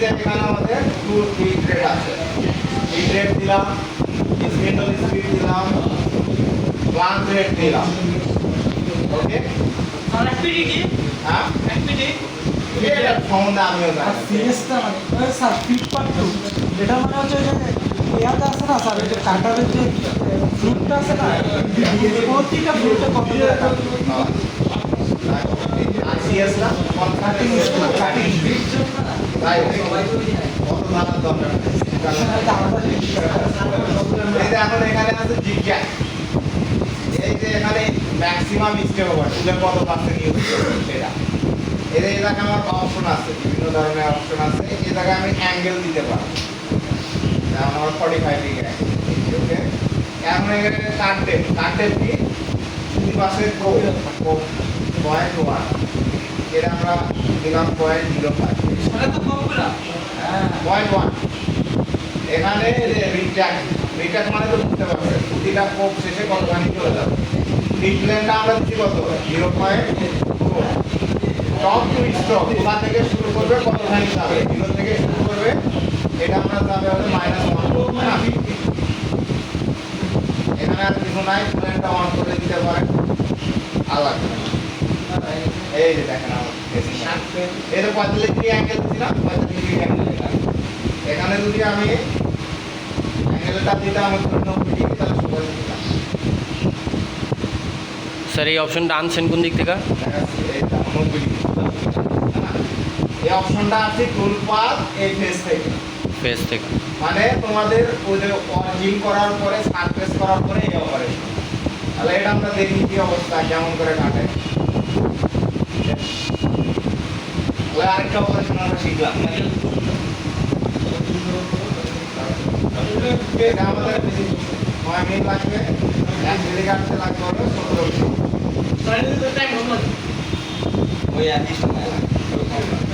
যে এখানে আমাদের টু হিট রেট আছে, হিট রেট দিলাম, স্পিন্ডল স্পিড দিলাম, প্লাঞ্চ রেট দিলাম। ওকে, আর এফপিডি কি? হ্যাঁ এফপিডি এটা সম্বন্ধে আমিও আর জানি। সিএসটা মানে স্যার ফিট পার্ট টু, এটা মানে হচ্ছে যে ইয়াটা আছে না স্যার, ওই যে কাটারের যে ফ্লুটটা আছে না, প্রতিটা ফ্লুটে কত করে আর সিএস না কাটিং কাটিং তাই কত দামের দরকার এই যে এখন এখানে আছে জিগজ্যাগ, এই যে এখানে ম্যাক্সিমাম স্টেপ ওভার তুলে কত পার্সেন্ট ইউজ করবেন সেটা। এর এই জায়গায় আমার অপশন আছে, বিভিন্ন ধরনের অপশন আছে। এই জায়গায় আমি অ্যাঙ্গেল দিতে পারি, যেমন আমার 45 ডিগ্রি অ্যাঙ্গেল। ওকে, এখন এখানে কাটের কি দুই পাশে পয়েন্ট ওয়ান, এটা আমরা দিলাম 0.05 মানে তো কমগুলা পয়েন্ট ওয়ান। এখানে রিট্যাক মানে তো বুঝতে পারছেন প্রতিটা কোপ শেষে কতখানি চলে যাবে। রিপ্লেনটা আমরা দিচ্ছি কত 0.4। টপ টু স্টপ কোথা থেকে শুরু করবে কতখানি যাবে, 0 থেকে শুরু করবে, এটা আমরা যাবে হলে -1 না 50। এখানে আর কিছু নাই, প্লেনটা অন করে দিতে পারেন আলাদা। এই যে দেখেন আমার এই তো 45 ডিগ্রি অ্যাঙ্গেল দিলাম, 45 ডিগ্রি অ্যাঙ্গেল দিলাম। এখানে যদি আমি অ্যাঙ্গেলটা দিতাম 90 ডিগ্রি, তাহলে সুপার দিতাম। স্যার এই অপশনটা আনছেন কোন দিক থেকে? দেখাচ্ছি এইটা 90 ডিগ্রি। এই অপশনটা আছে টুল পাথ এই ফেস থেকে, ফেস থেকে। মানে তোমাদের ওই যে অর্জিং করার পরে সারফেস করার পরে এই অপারেশন। তাহলে এটা আমরা দেখি কি অবস্থা, কেমন করে কাটে। ওই আরেকটা অপারেশন আমরা শিখলাম, এটা আমাদের 9 মিনিট লাগবে, 1 মিনিট কাটতে লাগবে হলো 17 মিনিট। টাইম হবে ওই একই সময় লাগবে।